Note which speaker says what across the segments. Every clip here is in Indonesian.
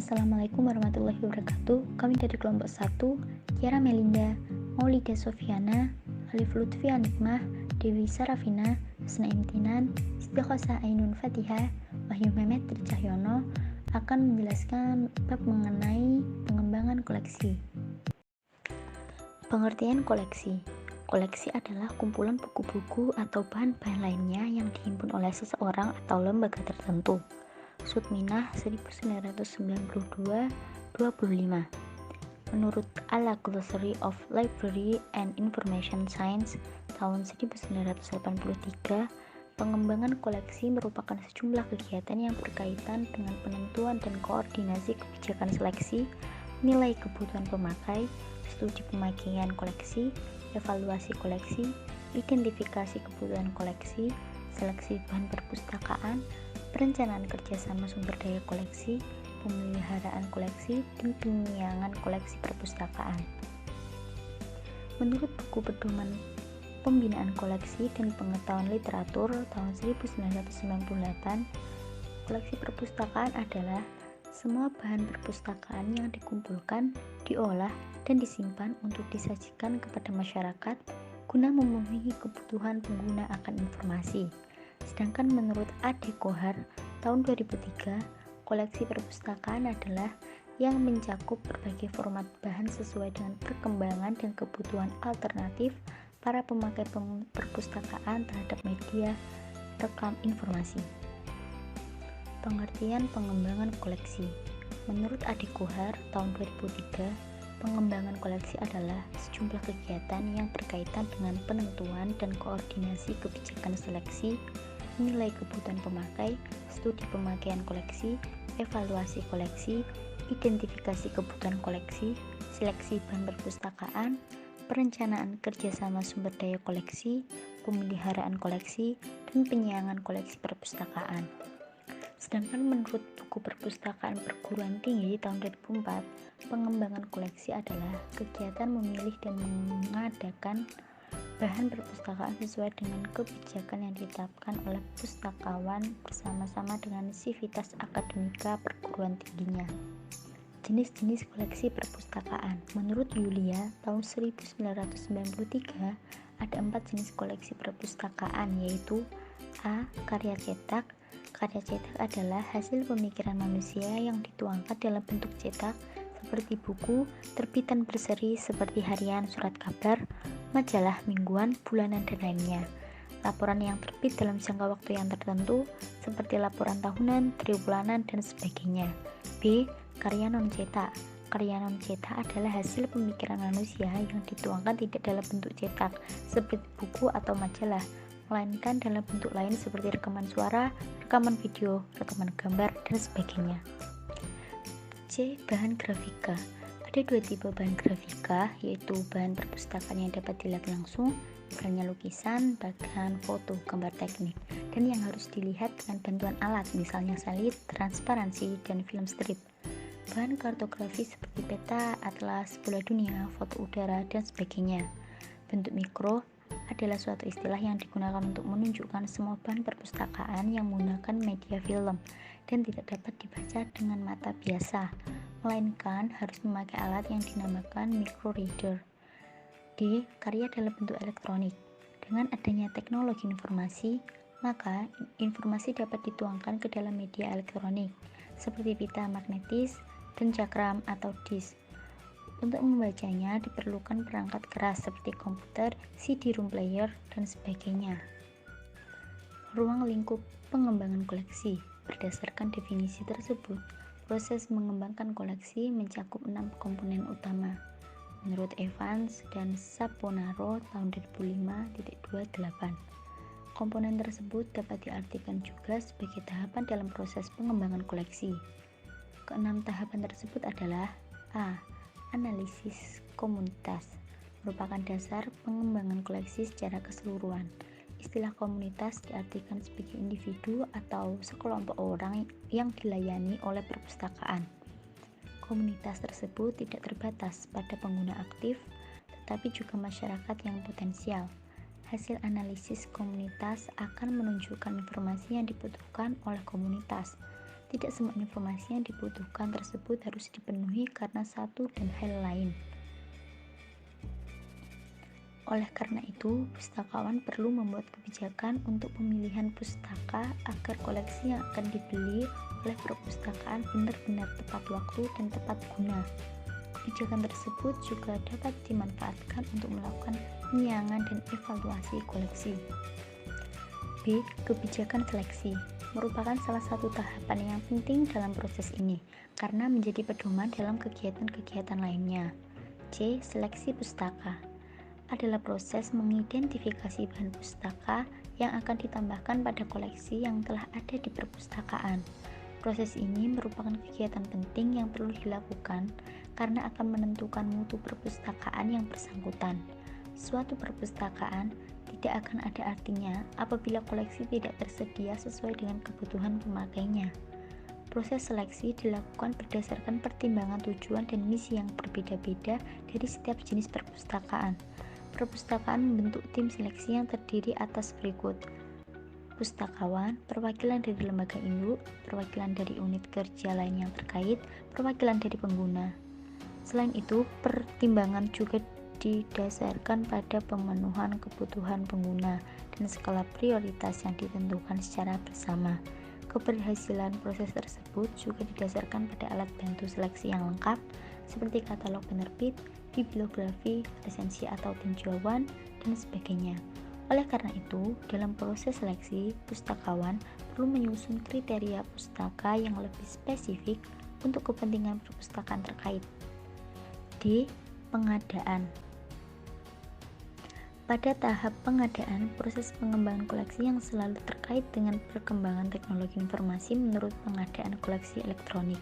Speaker 1: Assalamualaikum warahmatullahi wabarakatuh. Kami dari kelompok 1, Kiara Melinda, Maulida Sofiana, Alif Lutfi Anikmah, Dewi Sarafina, Hasna Imtinan, Istiqosah Ainun Fatihah, Wahyu Mehmet Tricahyono akan menjelaskan bab mengenai pengembangan koleksi. Pengertian koleksi. Koleksi adalah kumpulan buku-buku atau bahan-bahan lainnya yang dihimpun oleh seseorang atau lembaga tertentu. Sutminah 1992-25. Menurut Ala Glossary of Library and Information Science tahun 1983, pengembangan koleksi merupakan sejumlah kegiatan yang berkaitan dengan penentuan dan koordinasi kebijakan seleksi, nilai kebutuhan pemakai, studi pemakaian koleksi, evaluasi koleksi, identifikasi kebutuhan koleksi, seleksi bahan perpustakaan, perencanaan kerjasama sumber daya koleksi, pemeliharaan koleksi, dan penyiangan koleksi perpustakaan. Menurut buku pedoman pembinaan koleksi dan pengetahuan literatur tahun 1998, koleksi perpustakaan adalah semua bahan perpustakaan yang dikumpulkan, diolah, dan disimpan untuk disajikan kepada masyarakat guna memenuhi kebutuhan pengguna akan informasi. Sedangkan menurut A.D. Kohar tahun 2003, koleksi perpustakaan adalah yang mencakup berbagai format bahan sesuai dengan perkembangan dan kebutuhan alternatif para pemakai perpustakaan terhadap media rekam informasi. Pengertian pengembangan koleksi. Menurut A.D. Kohar tahun 2003, pengembangan koleksi adalah sejumlah kegiatan yang berkaitan dengan penentuan dan koordinasi kebijakan seleksi, nilai kebutuhan pemakai, studi pemakaian koleksi, evaluasi koleksi, identifikasi kebutuhan koleksi, seleksi bahan perpustakaan, perencanaan kerjasama sumber daya koleksi, pemeliharaan koleksi, dan penyiangan koleksi perpustakaan. Sedangkan menurut buku perpustakaan perguruan tinggi tahun 2004, pengembangan koleksi adalah kegiatan memilih dan mengadakan bahan perpustakaan sesuai dengan kebijakan yang ditetapkan oleh pustakawan bersama-sama dengan sivitas akademika perguruan tingginya. Jenis-jenis koleksi perpustakaan. Menurut Yulia tahun 1993, ada 4 jenis koleksi perpustakaan, yaitu A. Karya cetak. Karya cetak adalah hasil pemikiran manusia yang dituangkan dalam bentuk cetak seperti buku, terbitan berseri seperti harian, surat kabar, majalah, mingguan, bulanan, dan lainnya. Laporan yang terbit dalam jangka waktu yang tertentu seperti laporan tahunan, triwulanan, dan sebagainya. B. Karya non-cetak. Karya non-cetak adalah hasil pemikiran manusia yang dituangkan tidak dalam bentuk cetak seperti buku atau majalah, melainkan dalam bentuk lain seperti rekaman suara, rekaman video, rekaman gambar, dan sebagainya. C. Bahan grafika. Ada 2 tipe bahan grafika, yaitu bahan perpustakaan yang dapat dilihat langsung, misalnya lukisan, bagan, foto, gambar teknik, dan yang harus dilihat dengan bantuan alat, misalnya salid, transparansi, dan film strip. Bahan kartografi seperti peta, atlas, bola dunia, foto udara, dan sebagainya. Bentuk mikro adalah suatu istilah yang digunakan untuk menunjukkan semua bahan perpustakaan yang menggunakan media film dan tidak dapat dibaca dengan mata biasa, melainkan harus memakai alat yang dinamakan micro reader. D. Karya dalam bentuk elektronik. Dengan adanya teknologi informasi, maka informasi dapat dituangkan ke dalam media elektronik seperti pita magnetis dan cakram atau disk. Untuk membacanya diperlukan perangkat keras seperti komputer, CD-ROM player, dan sebagainya. Ruang lingkup pengembangan koleksi. Berdasarkan definisi tersebut, proses mengembangkan koleksi mencakup 6 komponen utama. Menurut Evans dan Saponaro tahun 2005.28, komponen tersebut dapat diartikan juga sebagai tahapan dalam proses pengembangan koleksi. Keenam tahapan tersebut adalah A. Analisis komunitas merupakan dasar pengembangan koleksi secara keseluruhan. Istilah komunitas diartikan sebagai individu atau sekelompok orang yang dilayani oleh perpustakaan. Komunitas tersebut tidak terbatas pada pengguna aktif, tetapi juga masyarakat yang potensial. Hasil analisis komunitas akan menunjukkan informasi yang dibutuhkan oleh komunitas. Tidak semua informasi yang dibutuhkan tersebut harus dipenuhi karena satu dan hal lain. Oleh karena itu, pustakawan perlu membuat kebijakan untuk pemilihan pustaka agar koleksi yang akan dibeli oleh perpustakaan benar-benar tepat waktu dan tepat guna. Kebijakan tersebut juga dapat dimanfaatkan untuk melakukan penyiangan dan evaluasi koleksi. B. Kebijakan seleksi merupakan salah satu tahapan yang penting dalam proses ini karena menjadi pedoman dalam kegiatan-kegiatan lainnya. C. Seleksi pustaka adalah proses mengidentifikasi bahan pustaka yang akan ditambahkan pada koleksi yang telah ada di perpustakaan. Proses ini merupakan kegiatan penting yang perlu dilakukan karena akan menentukan mutu perpustakaan yang bersangkutan. Suatu perpustakaan tidak akan ada artinya apabila koleksi tidak tersedia sesuai dengan kebutuhan pemakainya. Proses seleksi dilakukan berdasarkan pertimbangan tujuan dan misi yang berbeda-beda dari setiap jenis perpustakaan. Perpustakaan membentuk tim seleksi yang terdiri atas berikut: pustakawan, perwakilan dari lembaga induk, perwakilan dari unit kerja lain yang terkait, perwakilan dari pengguna. Selain itu, pertimbangan juga didasarkan pada pemenuhan kebutuhan pengguna dan skala prioritas yang ditentukan secara bersama. Keberhasilan proses tersebut juga didasarkan pada alat bantu seleksi yang lengkap seperti katalog penerbit, bibliografi, lisensi atau tinjauan, dan sebagainya. Oleh karena itu, dalam proses seleksi, pustakawan perlu menyusun kriteria pustaka yang lebih spesifik untuk kepentingan perpustakaan terkait. D. Pengadaan. Pada tahap pengadaan, proses pengembangan koleksi yang selalu terkait dengan perkembangan teknologi informasi menurut pengadaan koleksi elektronik.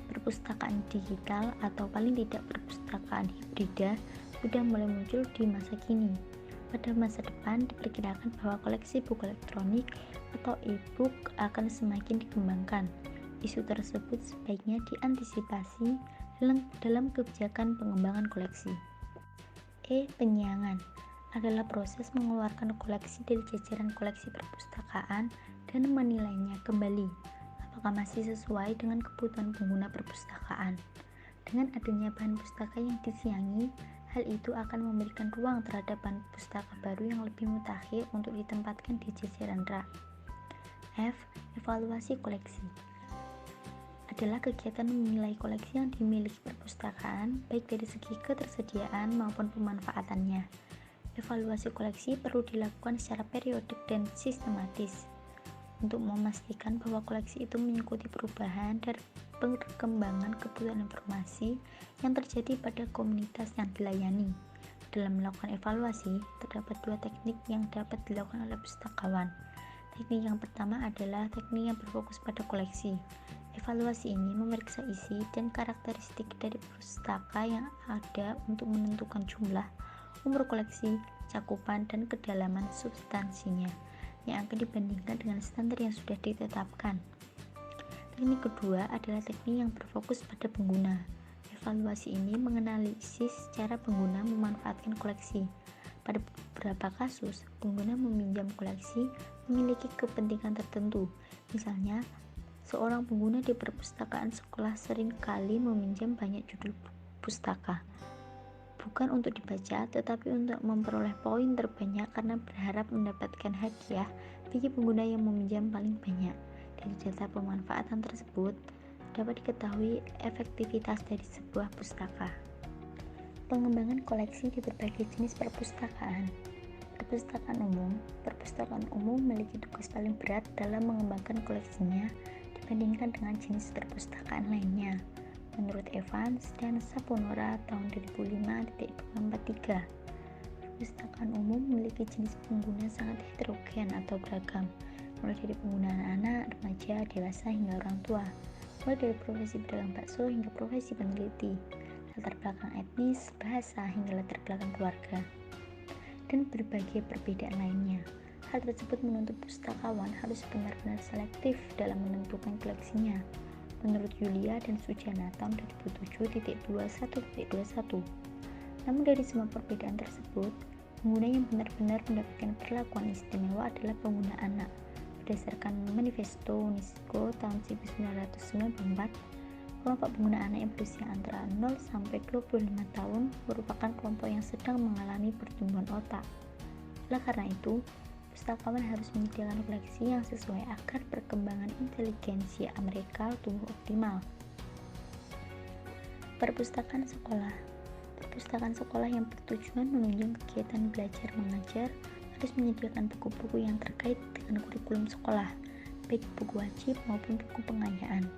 Speaker 1: Perpustakaan digital atau paling tidak perpustakaan hibrida sudah mulai muncul di masa kini. Pada masa depan, diperkirakan bahwa koleksi buku elektronik atau e-book akan semakin dikembangkan. Isu tersebut sebaiknya diantisipasi dalam kebijakan pengembangan koleksi. E. Penyiangan adalah proses mengeluarkan koleksi dari jajaran koleksi perpustakaan dan menilainya kembali apakah masih sesuai dengan kebutuhan pengguna perpustakaan. Dengan adanya bahan pustaka yang disiangi, hal itu akan memberikan ruang terhadap bahan pustaka baru yang lebih mutakhir untuk ditempatkan di jajaran rak. F. Evaluasi koleksi adalah kegiatan menilai koleksi yang dimiliki perpustakaan baik dari segi ketersediaan maupun pemanfaatannya. Evaluasi koleksi perlu dilakukan secara periodik dan sistematis untuk memastikan bahwa koleksi itu mengikuti perubahan dan perkembangan kebutuhan informasi yang terjadi pada komunitas yang dilayani. Dalam melakukan evaluasi, terdapat dua teknik yang dapat dilakukan oleh pustakawan. Teknik yang pertama adalah teknik yang berfokus pada koleksi. Evaluasi ini memeriksa isi dan karakteristik dari pustaka yang ada untuk menentukan jumlah, umur koleksi, cakupan, dan kedalaman substansinya yang akan dibandingkan dengan standar yang sudah ditetapkan. Teknik kedua adalah teknik yang berfokus pada pengguna. Evaluasi ini menganalisis cara pengguna memanfaatkan koleksi. Pada beberapa kasus, pengguna meminjam koleksi memiliki kepentingan tertentu. Misalnya, seorang pengguna di perpustakaan sekolah sering kali meminjam banyak judul pustaka. Bukan untuk dibaca, tetapi untuk memperoleh poin terbanyak karena berharap mendapatkan hadiah bagi pengguna yang meminjam paling banyak. Dari data pemanfaatan tersebut, dapat diketahui efektivitas dari sebuah pustaka. Pengembangan koleksi di berbagai jenis perpustakaan. Perpustakaan umum memiliki tugas paling berat dalam mengembangkan koleksinya dibandingkan dengan jenis perpustakaan lainnya. Menurut Evans dan Saponora tahun 2005.243, perpustakaan umum memiliki jenis pengguna sangat heterogen atau beragam, mulai dari pengguna anak, remaja, dewasa, hingga orang tua, mulai dari profesi pedagang bakso hingga profesi peneliti, latar belakang etnis, bahasa, hingga latar belakang keluarga, dan berbagai perbedaan lainnya. Hal tersebut menuntut pustakawan harus benar-benar selektif dalam menentukan koleksinya. Menurut Yulia dan Sujana tahun 2007.21.21. Namun dari semua perbedaan tersebut, pengguna yang benar-benar mendapatkan perlakuan istimewa adalah pengguna anak. berdasarkan Manifesto UNESCO tahun 1994, kelompok pengguna anak yang berusia antara 0 sampai 25 tahun merupakan kelompok yang sedang mengalami pertumbuhan otak. Oleh karena itu, pustakawan harus menyediakan koleksi yang sesuai agar perkembangan inteligensia mereka tumbuh optimal. Perpustakaan sekolah. Perpustakaan sekolah yang bertujuan menunjang kegiatan belajar mengajar harus menyediakan buku-buku yang terkait dengan kurikulum sekolah, baik buku wajib maupun buku pengayaan.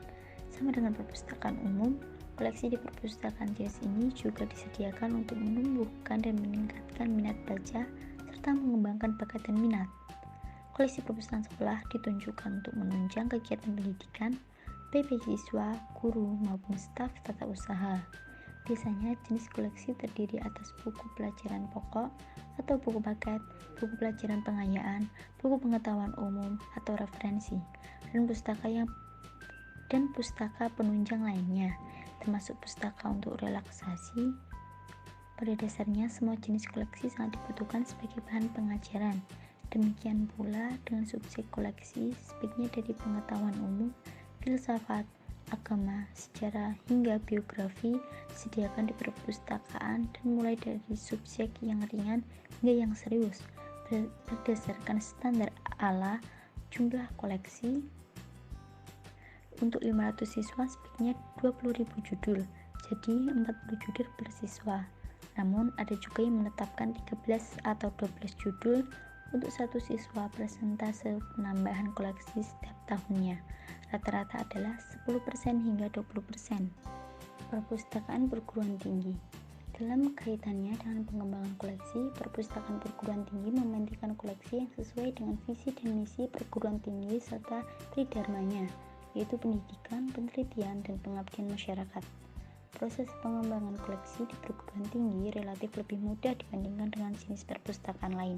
Speaker 1: Sama dengan perpustakaan umum, koleksi di perpustakaan jenis ini juga disediakan untuk menumbuhkan dan meningkatkan minat baca serta mengembangkan bakat dan minat. Koleksi perpustakaan sekolah ditunjukkan untuk menunjang kegiatan pendidikan, baik bagi siswa, guru, maupun staf tata usaha. Biasanya jenis koleksi terdiri atas buku pelajaran pokok atau buku paket, buku pelajaran pengayaan, buku pengetahuan umum atau referensi, dan pustaka penunjang lainnya, termasuk pustaka untuk relaksasi. Pada dasarnya, semua jenis koleksi sangat dibutuhkan sebagai bahan pengajaran. Demikian pula dengan subjek koleksi, sebaiknya dari pengetahuan umum, filsafat, agama, sejarah, hingga biografi disediakan di perpustakaan, dan mulai dari subjek yang ringan hingga yang serius berdasarkan standar ala jumlah koleksi. Untuk 500 siswa sebaiknya 20.000 judul, jadi 40 judul per siswa. Namun ada juga yang menetapkan 13 atau 12 judul untuk satu siswa. Persentase penambahan koleksi setiap tahunnya rata-rata adalah 10% hingga 20%. Perpustakaan perguruan tinggi. Dalam kaitannya dengan pengembangan koleksi, perpustakaan perguruan tinggi memanfaatkan koleksi yang sesuai dengan visi dan misi perguruan tinggi serta tridharmanya, yaitu pendidikan, penelitian, dan pengabdian masyarakat. Proses pengembangan koleksi di perguruan tinggi relatif lebih mudah dibandingkan dengan jenis perpustakaan lain.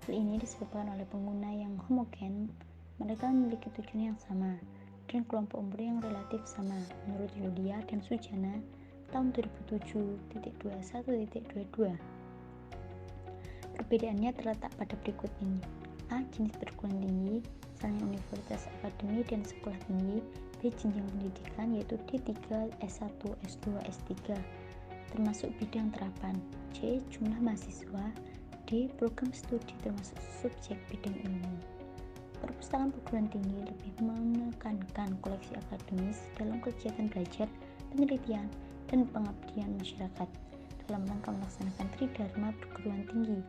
Speaker 1: Hal ini disebabkan oleh pengguna yang homogen, mereka memiliki tujuan yang sama, dan kelompok umur yang relatif sama. Menurut Yulia dan Sujana, tahun 2007.21.22. Perbedaannya terletak pada berikut ini. A. Jenis perguruan tinggi, misalnya universitas, akademi, dan sekolah tinggi. B. Jenjang pendidikan, yaitu D3, S1, S2, S3, termasuk bidang terapan. C. Jumlah mahasiswa. D. Program studi termasuk subjek bidang ilmu. Perpustakaan perguruan tinggi lebih menekankan koleksi akademis dalam kegiatan belajar, penelitian, dan pengabdian masyarakat. Dalam rangka melaksanakan tridharma perguruan tinggi,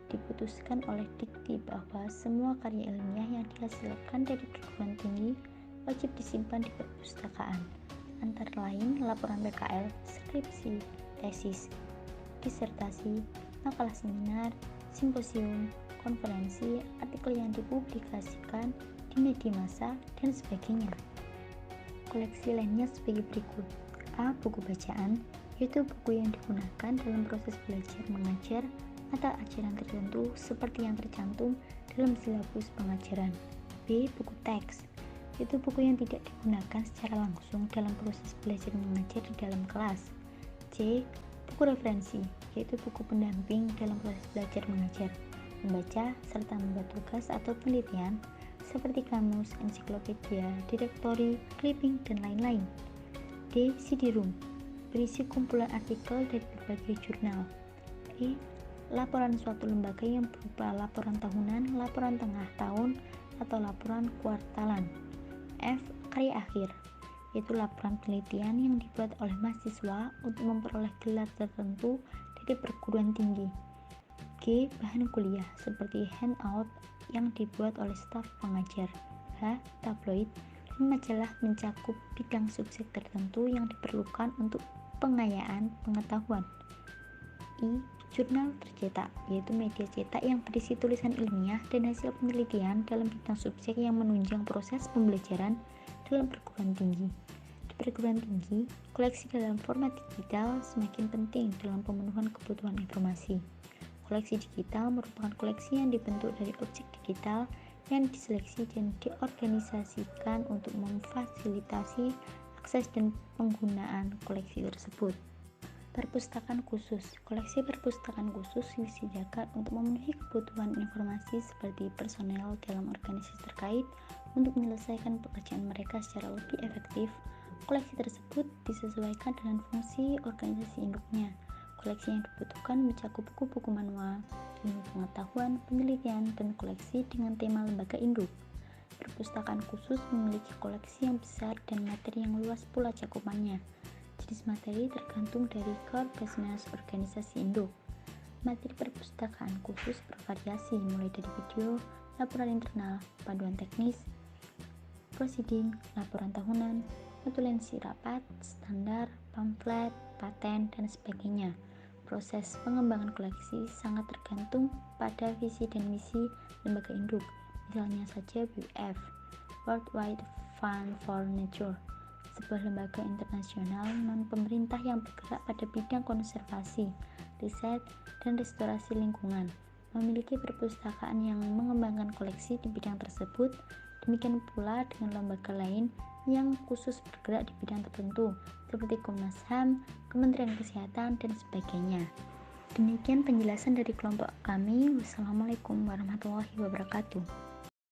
Speaker 1: diputuskan oleh Dikti bahwa semua karya ilmiah yang dihasilkan dari perguruan tinggi wajib disimpan di perpustakaan, antara lain laporan PKL, skripsi, tesis, disertasi, makalah seminar, simposium, konferensi, artikel yang dipublikasikan di media massa, dan sebagainya. Koleksi lainnya sebagai berikut. A. Buku bacaan, yaitu buku yang digunakan dalam proses belajar mengajar mata ajaran tertentu seperti yang tercantum dalam silabus pengajaran. B. Buku teks, yaitu buku yang tidak digunakan secara langsung dalam proses belajar mengajar di dalam kelas. C. Buku referensi, yaitu buku pendamping dalam proses belajar mengajar, membaca, serta membuat tugas atau penelitian seperti kamus, ensiklopedia, direktori, clipping, dan lain-lain. D. CD-ROM, berisi kumpulan artikel dari berbagai jurnal. E. Laporan suatu lembaga yang berupa laporan tahunan, laporan tengah tahun, atau laporan kuartalan. F. Karya akhir, yaitu laporan penelitian yang dibuat oleh mahasiswa untuk memperoleh gelar tertentu dari perguruan tinggi. G. Bahan kuliah, seperti handout yang dibuat oleh staf pengajar. H. Tabloid dan majalah mencakup bidang subjek tertentu yang diperlukan untuk pengayaan pengetahuan. I. Jurnal tercetak, yaitu media cetak yang berisi tulisan ilmiah dan hasil penelitian dalam bidang subjek yang menunjang proses pembelajaran dalam perguruan tinggi. Di perguruan tinggi, koleksi dalam format digital semakin penting dalam pemenuhan kebutuhan informasi. Koleksi digital merupakan koleksi yang dibentuk dari objek digital yang diseleksi dan diorganisasikan untuk memfasilitasi akses dan penggunaan koleksi tersebut. Perpustakaan khusus. Koleksi perpustakaan khusus disediakan untuk memenuhi kebutuhan informasi seperti personel dalam organisasi terkait untuk menyelesaikan pekerjaan mereka secara lebih efektif. Koleksi tersebut disesuaikan dengan fungsi organisasi induknya. Koleksi yang dibutuhkan mencakup buku-buku manual, ilmu pengetahuan, penelitian, dan koleksi dengan tema lembaga induk. Perpustakaan khusus memiliki koleksi yang besar dan materi yang luas pula cakupannya. Jenis materi tergantung dari core business organisasi induk. Materi perpustakaan khusus bervariasi mulai dari video, laporan internal, panduan teknis, prosiding, laporan tahunan, notulensi rapat, standar, pamflet, paten, dan sebagainya. Proses pengembangan koleksi sangat tergantung pada visi dan misi lembaga induk. Misalnya saja WWF, World Wide Fund for Nature, sebuah lembaga internasional non-pemerintah yang bergerak pada bidang konservasi, riset, dan restorasi lingkungan, memiliki perpustakaan yang mengembangkan koleksi di bidang tersebut. Demikian pula dengan lembaga lain yang khusus bergerak di bidang tertentu, seperti Komnas HAM, Kementerian Kesehatan, dan sebagainya. Demikian penjelasan dari kelompok kami. Wassalamualaikum warahmatullahi wabarakatuh.